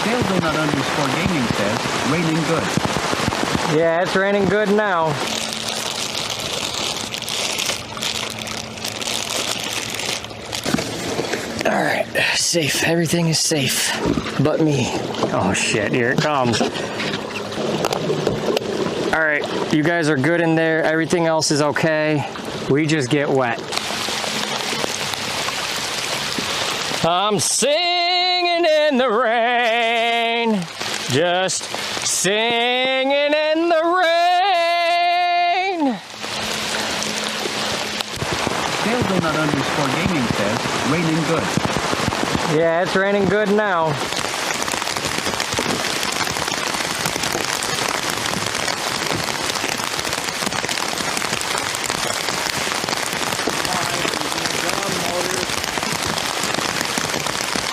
Taildonut_gaming says, raining good. Yeah, it's raining good now. Alright, safe. Everything is safe. But me. Oh shit, here it comes. Alright, you guys are good in there. Everything else is okay. We just get wet. I'm singing in the rain. Just singing in the rain. Taildonut_gaming says, raining good. Yeah, it's raining good now.